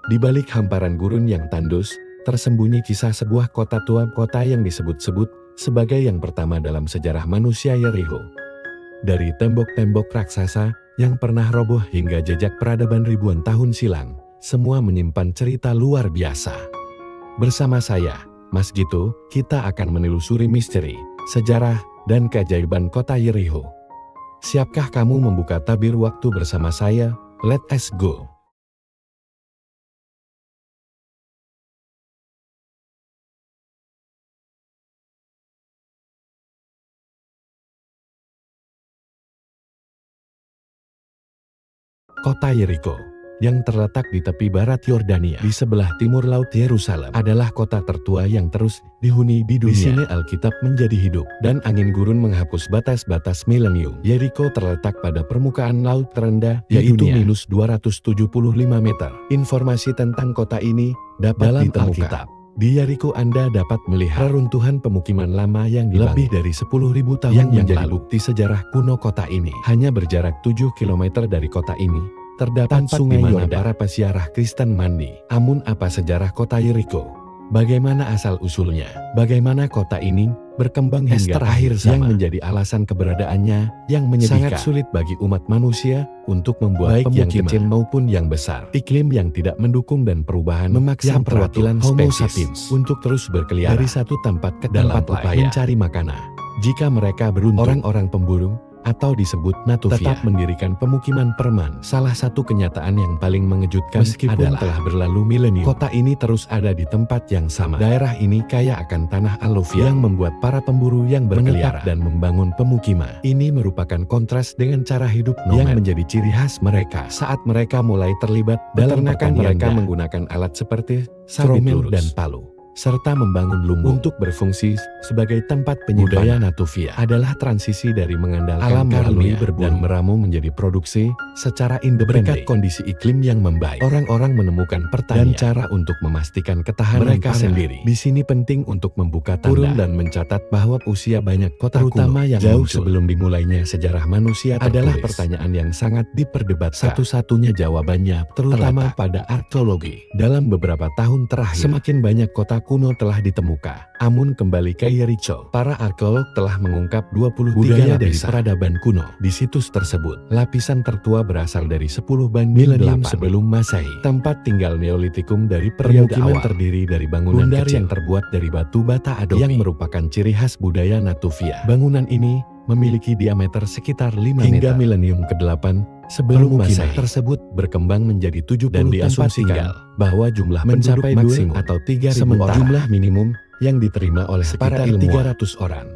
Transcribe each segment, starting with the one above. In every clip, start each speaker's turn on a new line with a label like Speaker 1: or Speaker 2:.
Speaker 1: Di balik hamparan gurun yang tandus, tersembunyi kisah sebuah kota tua, kota yang disebut-sebut sebagai yang pertama dalam sejarah manusia Yericho. Dari tembok-tembok raksasa yang pernah roboh hingga jejak peradaban ribuan tahun silam, semua menyimpan cerita luar biasa. Bersama saya, Mas Gito, kita akan menelusuri misteri, sejarah, dan keajaiban kota Yericho. Siapkah kamu membuka tabir waktu bersama saya? Let us go! Kota Yericho, yang terletak di tepi barat Yordania di sebelah timur laut Yerusalem, adalah kota tertua yang terus dihuni di dunia. Di sini Alkitab menjadi hidup dan angin gurun menghapus batas-batas milenium. Yericho terletak pada permukaan laut terendah, yaitu minus 275 meter. Informasi tentang kota ini dapat dalam ditemukan Alkitab. Di Yericho Anda dapat melihat reruntuhan pemukiman lama yang dibangun lebih dari 10.000 tahun yang menjadi bukti sejarah kuno kota ini. Hanya berjarak 7 km dari kota ini, terdapat sungai di mana para peziarah Kristen mandi. Namun apa sejarah kota Yericho? Bagaimana asal-usulnya? Bagaimana kota ini berkembang hingga akhir zaman? Yang menjadi alasan keberadaannya yang menyedihkan. Sangat sulit bagi umat manusia untuk membuat baik yang kecil maupun yang besar. Iklim yang tidak mendukung dan perubahan memaksa perwakilan Homo sapiens untuk terus berkeliaran dari satu tempat ke tempat lain mencari makanan. Jika mereka beruntung, orang-orang pemburu atau disebut Natufia tetap mendirikan pemukiman permanen. Salah satu kenyataan yang paling mengejutkan meskipun adalah telah berlalu milenium, kota ini terus ada di tempat yang sama. Daerah ini kaya akan tanah aluvia yang membuat para pemburu yang berkeliaran dan membangun pemukiman. Ini merupakan kontras dengan cara hidup nomad yang menjadi ciri khas mereka. Saat mereka mulai terlibat dalam peternakan, mereka menggunakan alat seperti tromel dan palu, serta membangun lumbung untuk berfungsi sebagai tempat penyimpanan. Natufia adalah transisi dari mengandalkan alam melalui berburu dan meramu menjadi produksi secara independen. Berkat kondisi iklim yang membaik, orang-orang menemukan pertanian dan cara untuk memastikan ketahanan mereka sendiri. Di sini penting untuk membuka tanda dan mencatat bahwa usia banyak kota terutama yang jauh sebelum dimulainya sejarah manusia adalah pertanyaan yang sangat diperdebatkan. Satu-satunya jawabannya terutama pada arkeologi. Dalam beberapa tahun terakhir, semakin banyak kota kuno telah ditemukan. Namun kembali ke Yericho, para arkeolog telah mengungkap 23 dari peradaban kuno. Di situs tersebut, lapisan tertua berasal dari 10 milenium sebelum Masehi. Tempat tinggal Neolitikum dari permukiman terdiri dari bangunan kecil yang terbuat dari batu bata adobe yang merupakan ciri khas budaya Natufia. Bangunan ini memiliki diameter sekitar 5 hingga milenium ke-8 sebelum Masehi tersebut berkembang menjadi 70 dan diasumsikan bahwa jumlah mencapai maksimum atau 3.000 sementara jumlah minimum yang diterima oleh para ilmuwan 300 orang.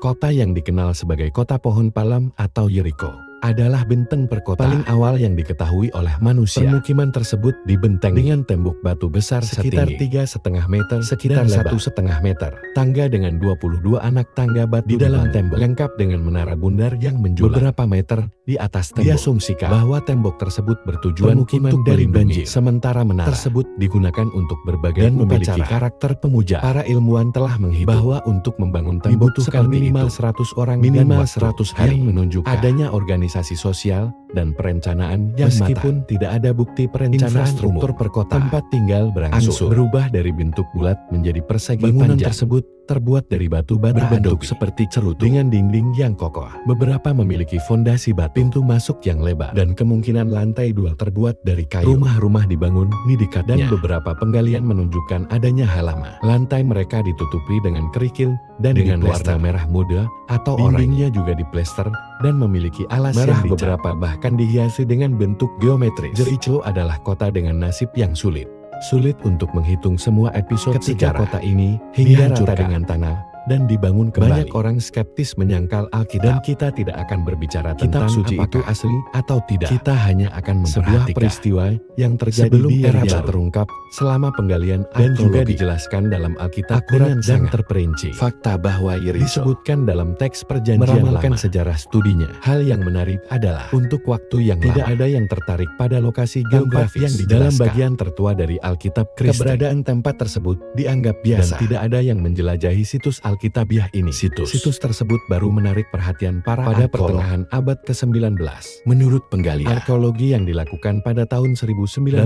Speaker 1: Kota yang dikenal sebagai kota pohon palem atau Yericho adalah benteng perkotaan paling awal yang diketahui oleh manusia. Permukiman tersebut dibenteng dengan tembok batu besar sekitar 3,5 meter, sekitar 1,5 meter. Tangga dengan 22 anak tangga batu di dalam tembok, lengkap dengan menara bundar yang menjulang beberapa meter di atas tembok. Diasumsikan bahwa tembok tersebut bertujuan untuk dari banjir, sementara menara tersebut digunakan untuk berbagai dan memiliki karakter pemuja. Para ilmuwan telah menghitung bahwa untuk membangun tembok dibutuhkan minimal 100 orang minimal 100 hari yang menunjukkan adanya organisasi sosial dan perencanaan yang meskipun matang. Tidak ada bukti perencanaan infrastruktur perkotaan. Tempat tinggal berangsur berubah dari bentuk bulat menjadi persegi. Bangunan tersebut terbuat dari batu berbentuk seperti cerutu dengan dinding yang kokoh. Beberapa memiliki fondasi batu, pintu masuk yang lebar, dan kemungkinan lantai 2 terbuat dari kayu. Rumah-rumah dibangun di dekatnya dan beberapa penggalian menunjukkan adanya halaman. Lantai mereka ditutupi dengan kerikil dan dengan warna merah muda atau oranye. Dindingnya juga diplester dan memiliki alas merah yang beberapa bahkan dihiasi dengan bentuk geometris. Yericho adalah kota dengan nasib yang sulit. Sulit untuk menghitung semua episode ketika kota ini hingga rata dengan tanah dan dibangun kembali. Banyak orang skeptis menyangkal Alkitab dan kita tidak akan berbicara tentang suci itu asli atau tidak. Kita hanya akan memperhatikan peristiwa yang terjadi sebelum di era baru terungkap selama penggalian dan juga dijelaskan dalam Alkitab dengan sangat terperinci. Fakta bahwa Yericho disebutkan dalam teks perjanjian meramalkan sejarah studinya. Hal yang menarik adalah untuk waktu yang tidak ada yang tertarik pada lokasi geografis yang di dalam bagian tertua dari Alkitab Kristen. Keberadaan tempat tersebut dianggap biasa dan tidak ada yang menjelajahi situs Alkitab Alkitabiah ini. Situs tersebut baru menarik perhatian para pada pertengahan abad ke-19. Menurut penggalian arkeologi yang dilakukan pada tahun 1930,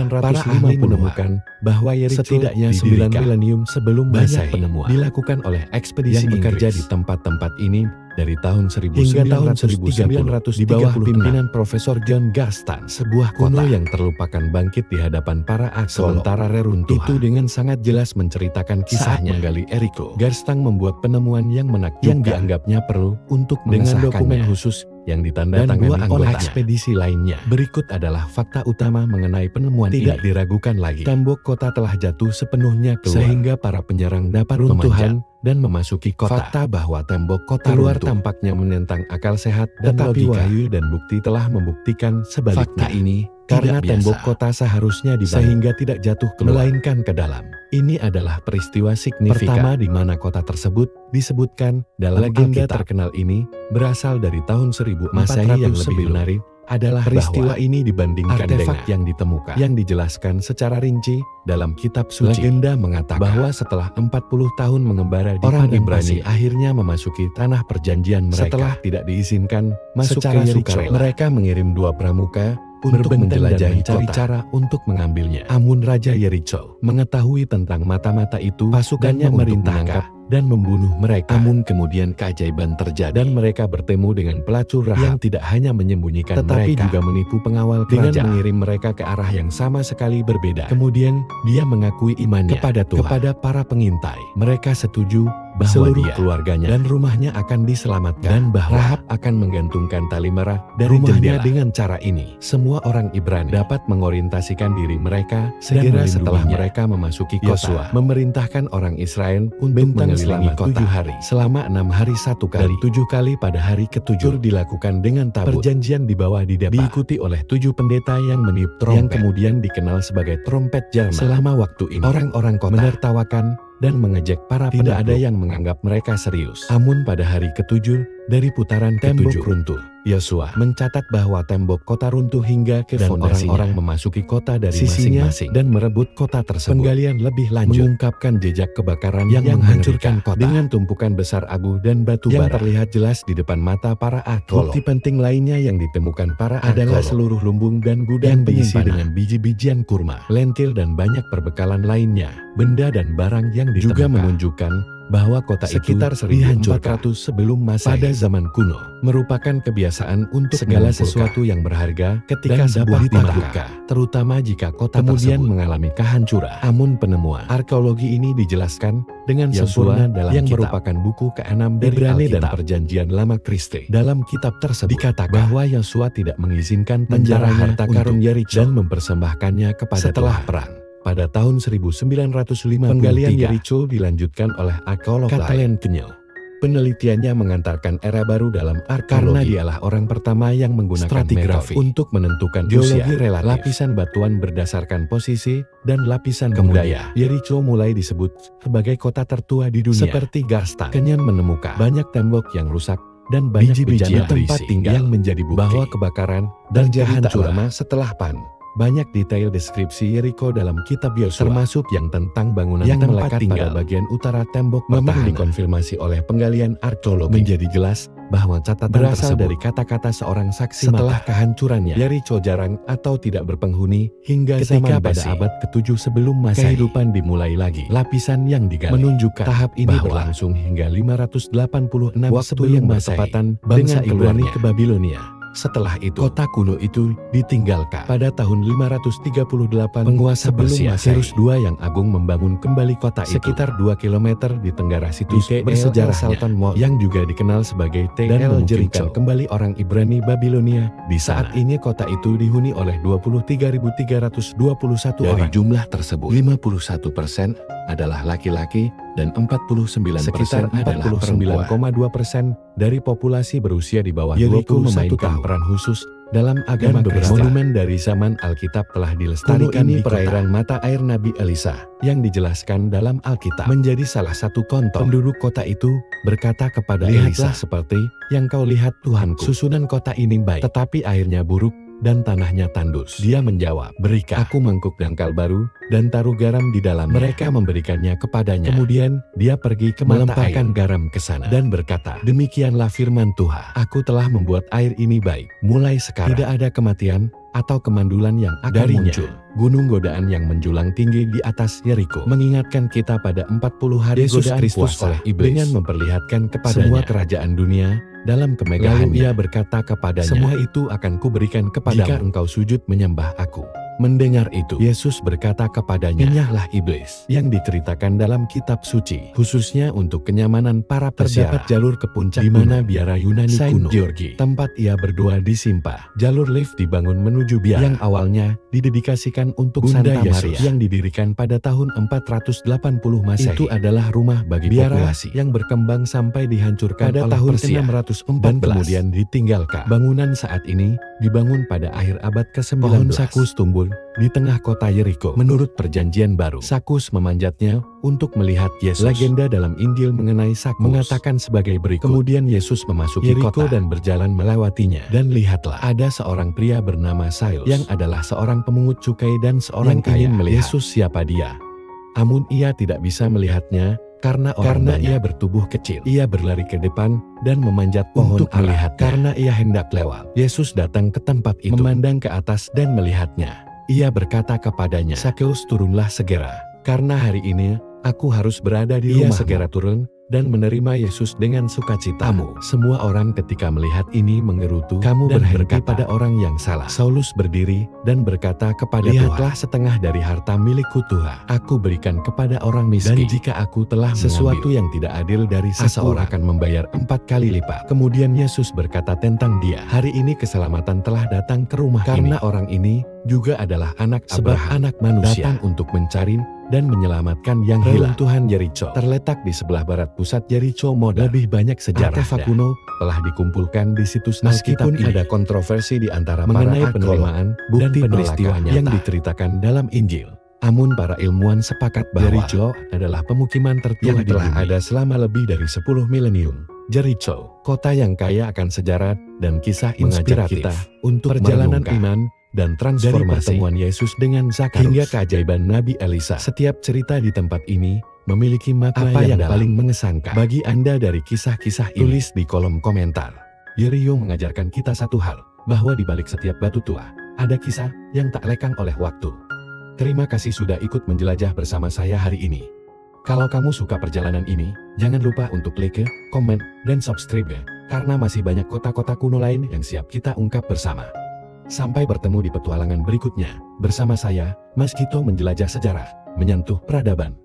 Speaker 1: para ahli menemukan bahwa Jericho setidaknya 9 milenium sebelum Masehi dilakukan oleh ekspedisi yang bekerja di tempat-tempat ini dari tahun 1000 hingga tahun 1900 di bawah pimpinan Profesor John Garstan. Sebuah kota yang terlupakan bangkit di hadapan para arkeolog. Sementara reruntuhan itu dengan sangat jelas menceritakan kisahnya. Menggali Jericho, Garstan membuat penemuan yang menakjubkan yang dianggapnya perlu untuk dengan dokumen khusus yang ditandatangani oleh ekspedisi lainnya. Berikut adalah fakta utama mengenai penemuan tidak ini. Diragukan lagi. Tembok kota telah jatuh sepenuhnya keluar sehingga para penyerang dapat runtuhan dan memasuki kota. Fakta bahwa tembok kota keluar tampaknya menentang akal sehat dan tetapi wahyu dan bukti telah membuktikan sebaliknya. Fakta ini karena tembok kota seharusnya dibangun sehingga tidak jatuh keluar, melainkan ke dalam. Ini adalah peristiwa signifikan pertama di mana kota tersebut disebutkan dalam legenda terkenal ini berasal dari tahun 1400 Masehi. Yang lebih menarik adalah peristiwa ini dibandingkan artefak yang ditemukan yang dijelaskan secara rinci dalam kitab suci. Legenda mengatakan bahwa setelah 40 tahun mengembara di orang Ibrani akhirnya memasuki tanah perjanjian mereka. Setelah tidak diizinkan masuk ke Jericho, mereka mengirim 2 pramuka untuk menjelajahi cari cara untuk mengambilnya. Amun Raja Jericho mengetahui tentang mata-mata itu, pasukannya merintahkan dan membunuh mereka. Namun kemudian keajaiban terjadi dan mereka bertemu dengan pelacur Rahab yang tidak hanya menyembunyikan tetapi mereka juga menipu pengawal kerajaan dengan mengirim mereka ke arah yang sama sekali berbeda. Kemudian dia mengakui imannya kepada Tuhan, kepada para pengintai. Mereka setuju bahwa seluruh keluarganya dan rumahnya akan diselamatkan dan bahwa Rahab akan menggantungkan tali merah dari jendela. Dengan cara ini semua orang Ibrani dapat mengorientasikan diri mereka segera setelah mereka memasuki kota. Memerintahkan orang Israel untuk mengelilingi kota 7 hari selama 6 hari 1 kali dan 7 kali pada hari ke-7 dilakukan dengan tabut. Perjanjian di bawah diikuti oleh 7 pendeta yang meniup trompet yang kemudian dikenal sebagai trompet Jerman. Selama waktu ini orang-orang kota menertawakan dan mengejek para penakluk. Tidak ada yang menganggap mereka serius. Namun pada hari ke-7 dari putaran tembok runtuh, Yosua mencatat bahwa tembok kota runtuh hingga ke fondasinya. Orang-orang memasuki kota dari masing-masing dan merebut kota tersebut. Penggalian lebih lanjut mengungkapkan jejak kebakaran yang menghancurkan kota dengan tumpukan besar abu dan batu bara yang terlihat jelas di depan mata para arkeolog. Bukti penting lainnya yang ditemukan para adalah seluruh lumbung dan gudang diisi dengan biji-bijian kurma, lentil dan banyak perbekalan lainnya. Benda dan barang yang ditemukan juga menunjukkan bahwa kota sekitar 1400 sebelum Masehi pada zaman kuno merupakan kebiasaan untuk segala sesuatu yang berharga ketika sebuah kota, terutama jika kota kemudian mengalami kehancuran. Namun penemuan arkeologi ini dijelaskan dengan sempurna dalam yang merupakan buku ke-6 dari Ibrani dan Perjanjian Lama Kristen. Dalam kitab tersebut dikatakan bahwa Yosua tidak mengizinkan penjara harta karun Jericho dan mempersembahkannya kepada setelah perang. Pada tahun 1953, penggalian Jericho dilanjutkan oleh arkeolog Kathleen Kenyel. Penelitiannya mengantarkan era baru dalam arkeologi karena dialah orang pertama yang menggunakan stratigrafi untuk menentukan geologi relatif, lapisan batuan berdasarkan posisi, dan lapisan budaya. Jericho mulai disebut sebagai kota tertua di dunia. Seperti Garstan, Kenyel menemukan banyak tembok yang rusak dan banyak bejana tempat tinggal yang menjadi bukti bahwa kebakaran dan kehancuran setelah PAN. Banyak detail deskripsi Jericho dalam kitab Yosua, termasuk yang tentang bangunan yang melekat pada bagian utara tembok memang dikonfirmasi oleh penggalian arkeologi. Menjadi jelas bahwa catatan berasal dari kata-kata seorang saksi setelah kehancurannya. Jericho jarang atau tidak berpenghuni hingga ketika pada abad ke-7 sebelum Masehi kehidupan dimulai lagi. Lapisan yang digali menunjukkan tahap ini berlangsung hingga 586 sebelum Masehi bangsa Ibrani ke Babilonia. Setelah itu, kota kuno itu ditinggalkan. Pada tahun 538, penguasa Persia Cyrus II yang agung membangun kembali kota itu sekitar 2 km di tenggara situs bersejarah Sultan Mo yang juga dikenal sebagai Tel Jericho kembali orang Ibrani Babilonia. Di saat ini kota itu dihuni oleh 23.321 dari orang. Jumlah tersebut 51% adalah laki-laki dan 49% adalah 49,2% dari populasi berusia di bawah 21 tahun. Peran khusus dalam agama Kristen. Monumen dari zaman Alkitab telah dilestarikan di perairan mata air Nabi Elisa yang dijelaskan dalam Alkitab menjadi salah satu contoh. Penduduk kota itu berkata kepada Elisa, seperti yang kau lihat Tuhanku, susunan kota ini baik, tetapi airnya buruk dan tanahnya tandus. Dia menjawab, berikan aku mangkuk dangkal baru, dan taruh garam di dalamnya. Mereka memberikannya kepadanya. Kemudian, dia pergi ke mata air, garam ke sana, dan berkata, demikianlah firman Tuhan, aku telah membuat air ini baik. Mulai sekarang, tidak ada kematian, atau kemandulan yang akan muncul. Gunung godaan yang menjulang tinggi di atas Yeriko mengingatkan kita pada 40 hari Yesus Kristus oleh iblis dengan memperlihatkan kepadanya semua kerajaan dunia dalam kemegahannya. Lalu ia berkata kepadanya, semua itu akan kuberikan kepadamu jika engkau sujud menyembah aku. Mendengar itu, Yesus berkata kepadanya, enyahlah iblis, yang diceritakan dalam kitab suci, khususnya untuk kenyamanan para peziarah. Terdapat jalur ke puncak di mana biara Yunani kuno, Georgi, tempat ia berdoa disimpah. Jalur lift dibangun menuju biara yang awalnya didedikasikan untuk Bunda Santa Maria yang didirikan pada tahun 480 Masehi. Itu adalah rumah bagi biara populasi yang berkembang sampai dihancurkan pada tahun 614 dan kemudian ditinggalkan. Bangunan saat ini dibangun pada akhir abad ke-19. Pohon sakus tumbuh di tengah kota Yeriko. Menurut perjanjian baru, sakus memanjatnya untuk melihat Yesus. Legenda dalam Injil mengenai sakus mengatakan sebagai berikut. Kemudian Yesus memasuki Yeriko dan berjalan melewatinya. Dan lihatlah, ada seorang pria bernama Saulus yang adalah seorang pemungut cukai dan seorang yang ingin melihat Yesus siapa dia. Namun ia tidak bisa melihatnya karena ia bertubuh kecil. Ia berlari ke depan dan memanjat pohon untuk melihat karena ia hendak lewat. Yesus datang ke tempat itu, memandang ke atas dan melihatnya. Ia berkata kepadanya, Sakeus, turunlah segera, karena hari ini aku harus berada di rumah. Ia segera turun dan menerima Yesus dengan sukacita. Semua orang ketika melihat ini mengerutu kamu dan berkata pada orang yang salah. Saulus berdiri dan berkata kepada Tuhan, lihatlah, setengah dari harta milikku Tuhan aku berikan kepada orang miskin. Dan jika aku telah sesuatu yang tidak adil dari seseorang, akan membayar 4 kali lipat. Kemudian Yesus berkata tentang dia, hari ini keselamatan telah datang ke rumah karena orang ini juga adalah anak Abraham. Anak manusia datang untuk mencari dan menyelamatkan yang hilang. Tuhan Yeriko terletak di sebelah barat pusat Yeriko modern. Lebih banyak sejarah artefak kuno telah dikumpulkan di situs Meskipun ada kontroversi di antara mengenai penerimaan bukti peristiwa yang diceritakan dalam Injil, namun para ilmuwan sepakat bahwa Yeriko adalah pemukiman tertua yang telah ada selama lebih dari 10 milenium. Yeriko, kota yang kaya akan sejarah dan kisah mengajar kita untuk perjalanan iman dan transformasi. Dari pertemuan Yesus dengan Zakheus hingga keajaiban Nabi Elisa, setiap cerita di tempat ini memiliki makna yang paling mengesankan. Bagi Anda dari kisah-kisah ini, tulis di kolom komentar. Yeriko mengajarkan kita satu hal, bahwa di balik setiap batu tua, ada kisah yang tak lekang oleh waktu. Terima kasih sudah ikut menjelajah bersama saya hari ini. Kalau kamu suka perjalanan ini, jangan lupa untuk like, komen, dan subscribe ya, karena masih banyak kota-kota kuno lain yang siap kita ungkap bersama. Sampai bertemu di petualangan berikutnya, bersama saya, Mas Kito menjelajah sejarah, menyentuh peradaban.